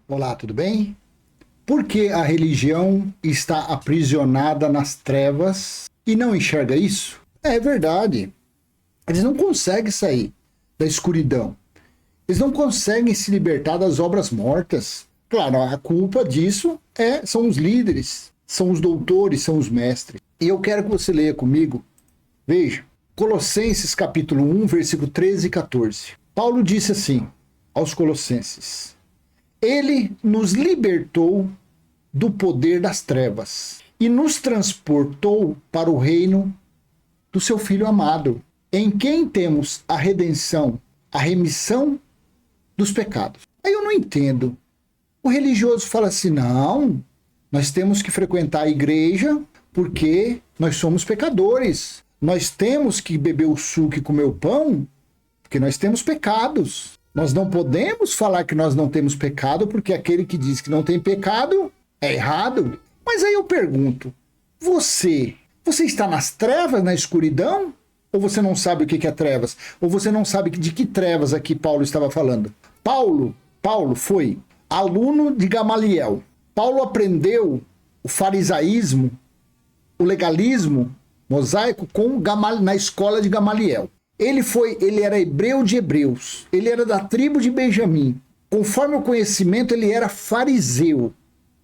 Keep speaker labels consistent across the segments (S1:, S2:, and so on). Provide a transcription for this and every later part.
S1: Olá, tudo bem? Por que a religião está aprisionada nas trevas e não enxerga isso? É verdade. Eles não conseguem sair da escuridão. Eles não conseguem se libertar das obras mortas. Claro, a culpa disso são os líderes, são os doutores, são os mestres. E eu quero que você leia comigo. Veja, Colossenses capítulo 1, versículo 13 e 14. Paulo disse assim aos Colossenses: Ele nos libertou do poder das trevas e nos transportou para o reino do seu Filho amado, em quem temos a redenção, a remissão dos pecados. Aí eu não entendo. O religioso fala assim, não, nós temos que frequentar a igreja porque nós somos pecadores. Nós temos que beber o suco e comer o pão porque nós temos pecados. Nós não podemos falar que nós não temos pecado porque aquele que diz que não tem pecado é errado. Mas aí eu pergunto, você está nas trevas, na escuridão? Ou você não sabe o que é trevas? Ou você não sabe de que trevas aqui Paulo estava falando? Paulo foi aluno de Gamaliel. Paulo aprendeu o farisaísmo, o legalismo mosaico na escola de Gamaliel. Ele era hebreu de hebreus, ele era da tribo de Benjamim. Conforme o conhecimento, ele era fariseu,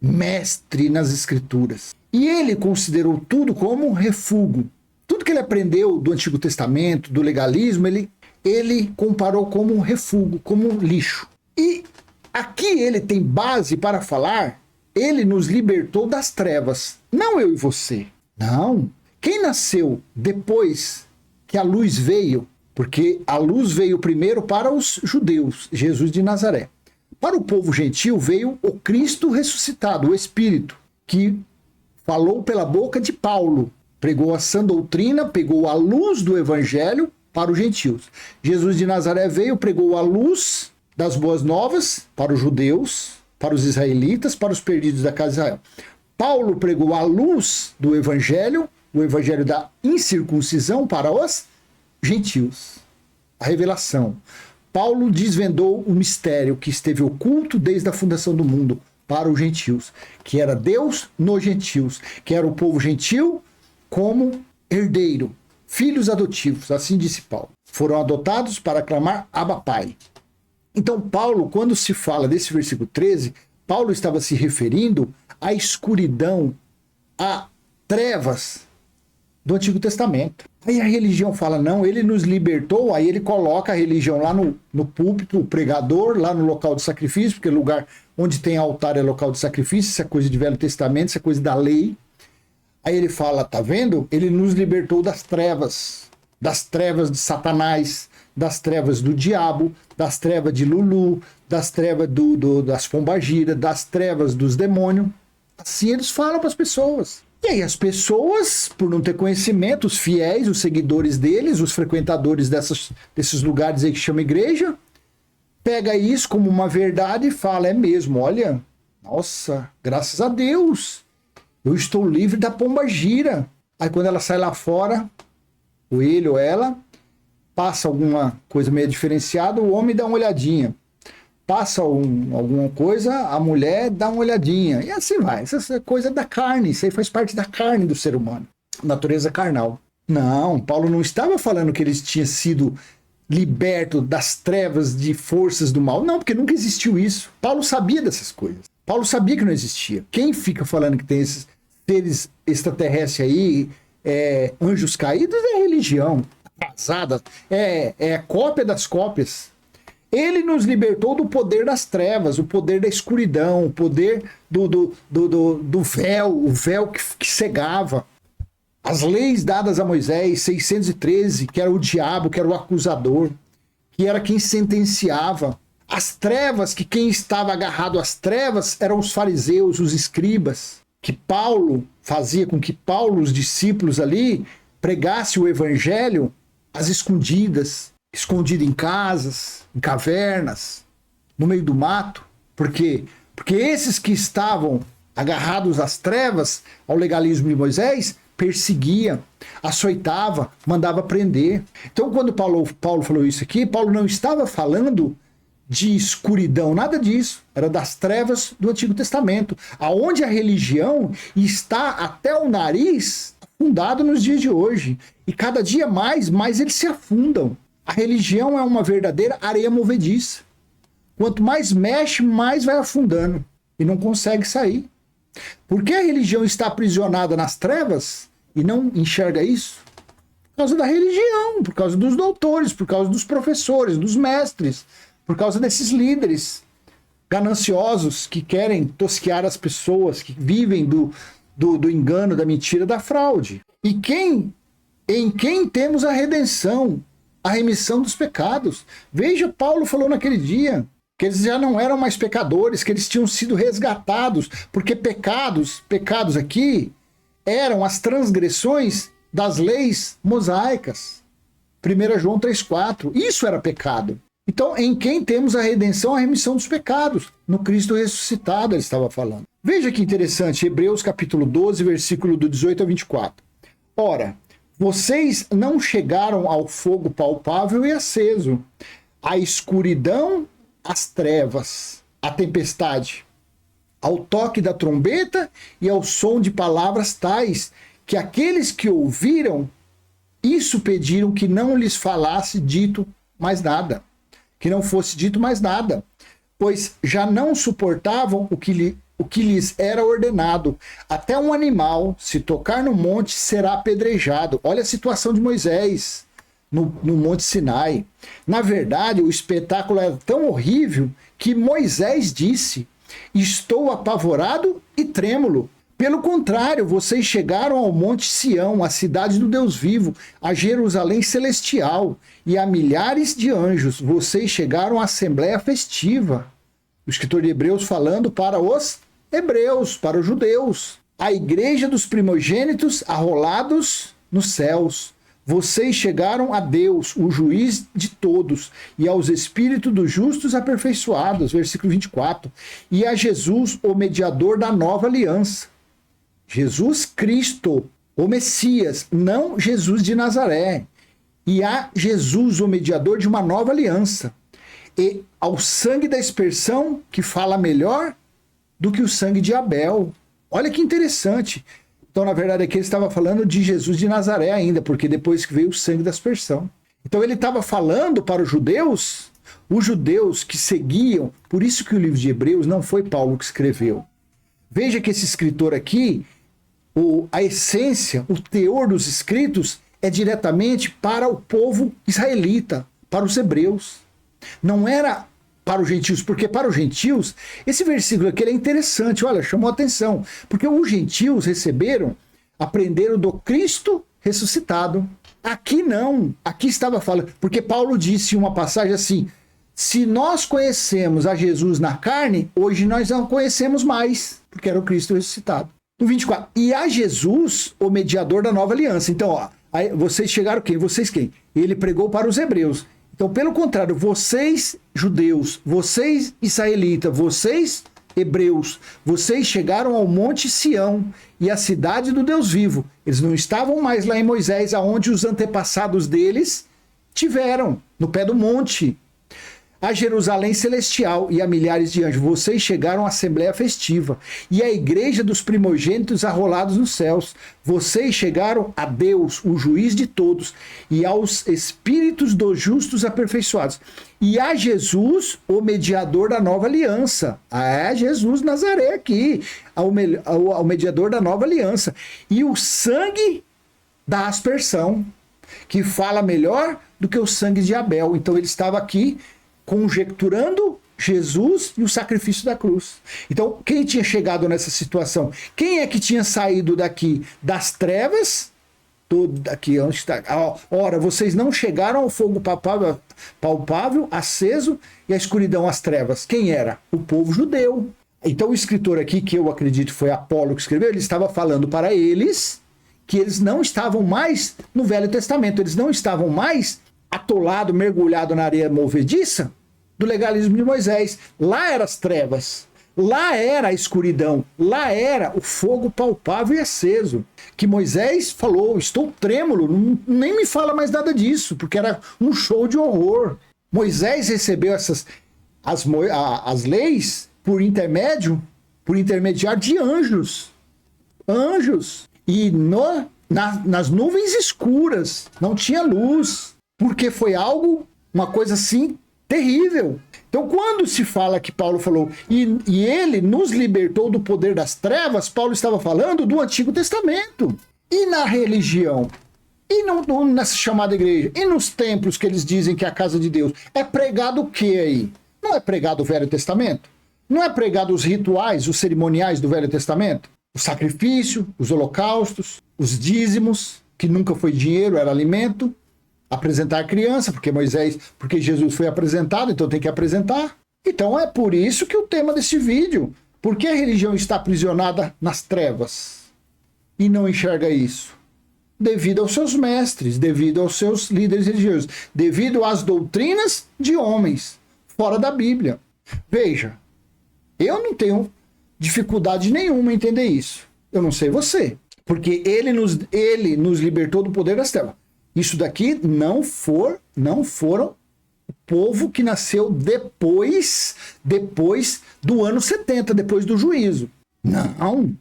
S1: mestre nas escrituras. E ele considerou tudo como refúgio. Tudo que ele aprendeu do Antigo Testamento, do legalismo, ele comparou como refúgio, como lixo. E aqui ele tem base para falar, ele nos libertou das trevas. Não eu e você. Não. Quem nasceu depois que a luz veio, porque a luz veio primeiro para os judeus, Jesus de Nazaré. Para o povo gentil veio o Cristo ressuscitado, o Espírito, que falou pela boca de Paulo, pregou a sã doutrina, pegou a luz do evangelho para os gentios. Jesus de Nazaré veio, pregou a luz das boas novas para os judeus, para os israelitas, para os perdidos da casa de Israel. Paulo pregou a luz do evangelho, o evangelho da incircuncisão para os gentios. A revelação. Paulo desvendou o mistério que esteve oculto desde a fundação do mundo para os gentios, que era Deus nos gentios, que era o povo gentil como herdeiro, filhos adotivos, assim disse Paulo. Foram adotados para clamar Abba Pai. Então Paulo, quando se fala desse versículo 13, Paulo estava se referindo à escuridão, a trevas do Antigo Testamento. Aí a religião fala, não, ele nos libertou, aí ele coloca a religião lá no púlpito, o pregador, lá no local de sacrifício, porque lugar onde tem altar é local de sacrifício, isso é coisa de Velho Testamento, isso é coisa da lei. Aí ele fala, tá vendo? Ele nos libertou das trevas de Satanás, das trevas do diabo, das trevas de Lulu, das trevas das pombagiras, das trevas dos demônios. Assim eles falam para as pessoas. E aí as pessoas, por não ter conhecimento, os fiéis, os seguidores deles, os frequentadores desses lugares aí que chama igreja, pega isso como uma verdade e fala, é mesmo, olha, nossa, graças a Deus, eu estou livre da pombagira. Aí quando ela sai lá fora, ou ele ou ela, passa alguma coisa meio diferenciada, o homem dá uma olhadinha. Passa alguma coisa, a mulher dá uma olhadinha. E assim vai. Essa é coisa da carne. Isso aí faz parte da carne do ser humano. Natureza carnal. Não, Paulo não estava falando que eles tinham sido libertos das trevas de forças do mal. Não, porque nunca existiu isso. Paulo sabia dessas coisas. Paulo sabia que não existia. Quem fica falando que tem esses seres extraterrestres aí, anjos caídos, é religião. Atrasada. É cópia das cópias. Ele nos libertou do poder das trevas, o poder da escuridão, o poder do véu, o véu que cegava. As leis dadas a Moisés, 613, que era o diabo, que era o acusador, que era quem sentenciava. As trevas, que quem estava agarrado às trevas eram os fariseus, os escribas, que Paulo fazia com que Paulo, os discípulos ali, pregasse o evangelho às escondidas, escondido em casas, em cavernas, no meio do mato. Por quê? Porque esses que estavam agarrados às trevas, ao legalismo de Moisés, perseguia, açoitava, mandava prender. Então, quando Paulo falou isso aqui, Paulo não estava falando de escuridão, nada disso. Era das trevas do Antigo Testamento, aonde a religião está até o nariz afundado nos dias de hoje. E cada dia mais eles se afundam. A religião é uma verdadeira areia movediça. Quanto mais mexe, mais vai afundando. E não consegue sair. Por que a religião está aprisionada nas trevas e não enxerga isso? Por causa da religião, por causa dos doutores, por causa dos professores, dos mestres, por causa desses líderes gananciosos que querem tosquear as pessoas, que vivem do engano, da mentira, da fraude. E em quem temos a redenção, a remissão dos pecados. Veja, Paulo falou naquele dia que eles já não eram mais pecadores, que eles tinham sido resgatados, porque pecados aqui eram as transgressões das leis mosaicas. 1 João 3,4. Isso era pecado. Então, em quem temos a redenção, a remissão dos pecados? No Cristo ressuscitado, ele estava falando. Veja que interessante, Hebreus capítulo 12, versículo do 18 a 24. Ora, vocês não chegaram ao fogo palpável e aceso, à escuridão, às trevas, à tempestade, ao toque da trombeta e ao som de palavras tais, que aqueles que ouviram isso pediram que não lhes falasse dito mais nada, que não fosse dito mais nada, pois já não suportavam o que lhes era ordenado. Até um animal, se tocar no monte, será apedrejado. Olha a situação de Moisés no Monte Sinai. Na verdade, o espetáculo era tão horrível que Moisés disse: estou apavorado e trêmulo. Pelo contrário, vocês chegaram ao Monte Sião, a cidade do Deus vivo, a Jerusalém celestial e a milhares de anjos. Vocês chegaram à assembleia festiva. O escritor de Hebreus falando para os hebreus, para os judeus. A igreja dos primogênitos arrolados nos céus. Vocês chegaram a Deus, o juiz de todos, e aos espíritos dos justos aperfeiçoados, versículo 24, e a Jesus, o mediador da nova aliança. Jesus Cristo, o Messias, não Jesus de Nazaré. E a Jesus, o mediador de uma nova aliança. E ao sangue da expiação, que fala melhor do que o sangue de Abel. Olha que interessante. Então, na verdade, aqui ele estava falando de Jesus de Nazaré ainda, porque depois que veio o sangue da aspersão. Então, ele estava falando para os judeus que seguiam, por isso que o livro de Hebreus não foi Paulo que escreveu. Veja que esse escritor aqui, a essência, o teor dos escritos é diretamente para o povo israelita, para os hebreus. Não era para os gentios, porque para os gentios, esse versículo aqui ele é interessante, olha, chamou a atenção, porque os gentios aprenderam do Cristo ressuscitado. Aqui não, aqui estava falando, porque Paulo disse em uma passagem assim: se nós conhecemos a Jesus na carne, hoje nós não conhecemos mais, porque era o Cristo ressuscitado. No 24, e a Jesus, o mediador da nova aliança. Então, ó, aí vocês chegaram quem? Vocês quem? Ele pregou para os hebreus. Então, pelo contrário, vocês judeus, vocês israelitas, vocês hebreus, vocês chegaram ao Monte Sião e à cidade do Deus vivo. Eles não estavam mais lá em Moisés, aonde os antepassados deles tiveram, no pé do monte. A Jerusalém celestial e a milhares de anjos. Vocês chegaram à assembleia festiva e à igreja dos primogênitos arrolados nos céus. Vocês chegaram a Deus, o juiz de todos, e aos espíritos dos justos aperfeiçoados. E a Jesus, o mediador da nova aliança. É Jesus Nazaré aqui, ao mediador da nova aliança. E o sangue da aspersão, que fala melhor do que o sangue de Abel. Então ele estava aqui conjecturando Jesus e o sacrifício da cruz. Então, quem tinha chegado nessa situação? Quem é que tinha saído daqui das trevas? Daqui onde está? Ora, vocês não chegaram ao fogo palpável, aceso, e à escuridão, às trevas. Quem era? O povo judeu. Então, o escritor aqui, que eu acredito foi Apolo que escreveu, ele estava falando para eles que eles não estavam mais no Velho Testamento, eles não estavam mais atolado, mergulhado na areia movediça do legalismo de Moisés. Lá eram as trevas, lá era a escuridão, lá era o fogo palpável e aceso, que Moisés falou: estou trêmulo, nem me fala mais nada disso, porque era um show de horror. Moisés recebeu as leis por intermediar de anjos. Anjos. E nas nuvens escuras, não tinha luz, porque foi uma coisa assim, terrível. Então, quando se fala que Paulo falou, e ele nos libertou do poder das trevas, Paulo estava falando do Antigo Testamento. E na religião, e nessa chamada igreja, e nos templos que eles dizem que é a casa de Deus, é pregado o que aí? Não é pregado o Velho Testamento? Não é pregado os rituais, os cerimoniais do Velho Testamento? O sacrifício, os holocaustos, os dízimos, que nunca foi dinheiro, era alimento. Apresentar a criança, porque Jesus foi apresentado, então tem que apresentar. Então é por isso que o tema desse vídeo, por que a religião está aprisionada nas trevas e não enxerga isso? Devido aos seus mestres, devido aos seus líderes religiosos, devido às doutrinas de homens fora da Bíblia. Veja, eu não tenho dificuldade nenhuma em entender isso. Eu não sei você, porque ele nos libertou do poder das trevas. Isso daqui não foram o povo que nasceu depois do ano 70, depois do juízo. Não,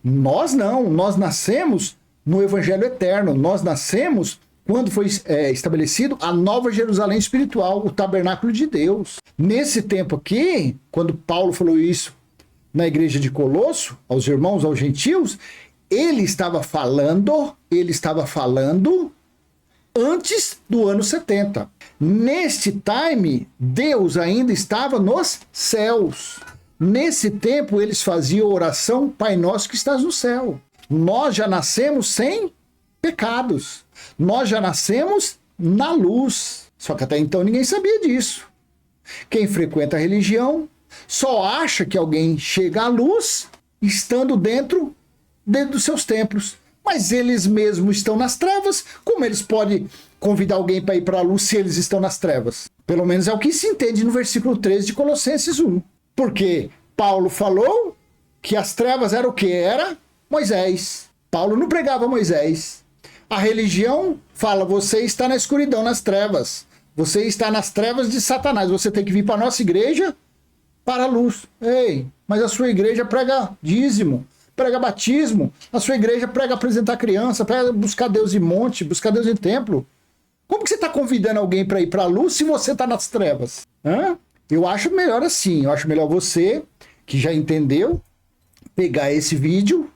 S1: nós nascemos no Evangelho Eterno, nós nascemos quando foi estabelecido a Nova Jerusalém espiritual, o tabernáculo de Deus. Nesse tempo aqui, quando Paulo falou isso na igreja de Colosso, aos irmãos, aos gentios, ele estava falando antes do ano 70. Neste time, Deus ainda estava nos céus. Nesse tempo, eles faziam oração, Pai Nosso que estás no céu. Nós já nascemos sem pecados. Nós já nascemos na luz. Só que até então ninguém sabia disso. Quem frequenta a religião só acha que alguém chega à luz estando dentro dos seus templos. Mas eles mesmos estão nas trevas, como eles podem convidar alguém para ir para a luz se eles estão nas trevas? Pelo menos é o que se entende no versículo 13 de Colossenses 1. Porque Paulo falou que as trevas era o que? Era Moisés. Paulo não pregava Moisés. A religião fala, você está na escuridão, nas trevas. Você está nas trevas de Satanás. Você tem que vir para a nossa igreja para a luz. Ei, mas a sua igreja prega dízimo, prega batismo, a sua igreja prega apresentar criança, prega buscar Deus em monte, buscar Deus em templo. Como que você está convidando alguém para ir para a luz se você está nas trevas? Eu acho melhor assim, eu acho melhor você, que já entendeu, pegar esse vídeo,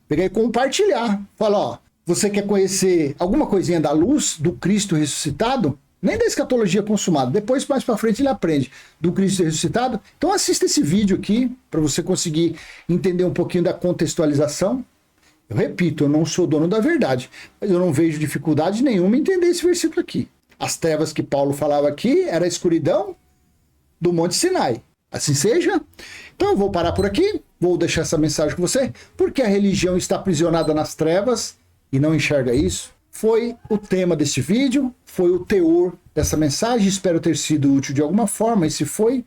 S1: pegar e compartilhar. Fala, ó, você quer conhecer alguma coisinha da luz, do Cristo ressuscitado? Nem da escatologia consumada. Depois, mais para frente, ele aprende do Cristo ressuscitado. Então assista esse vídeo aqui, para você conseguir entender um pouquinho da contextualização. Eu repito, eu não sou dono da verdade, mas eu não vejo dificuldade nenhuma em entender esse versículo aqui. As trevas que Paulo falava aqui era a escuridão do Monte Sinai. Assim seja. Então eu vou parar por aqui, vou deixar essa mensagem com você, porque a religião está aprisionada nas trevas e não enxerga isso. Foi o tema deste vídeo, foi o teor dessa mensagem, espero ter sido útil de alguma forma, e se foi,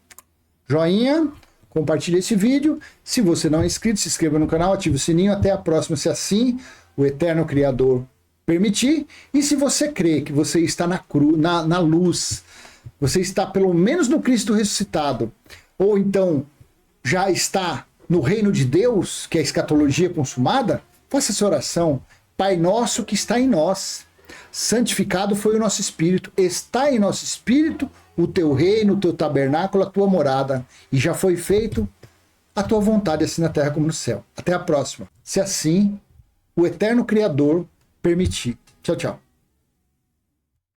S1: joinha, compartilhe esse vídeo. Se você não é inscrito, se inscreva no canal, ative o sininho, até a próxima, se assim o Eterno Criador permitir. E se você crê que você está na luz, você está pelo menos no Cristo ressuscitado, ou então já está no reino de Deus, que é a escatologia consumada, faça essa oração. Pai nosso que está em nós, santificado foi o nosso espírito, está em nosso espírito o teu reino, o teu tabernáculo, a tua morada, e já foi feito a tua vontade, assim na terra como no céu. Até a próxima, se assim o Eterno Criador permitir. Tchau, tchau.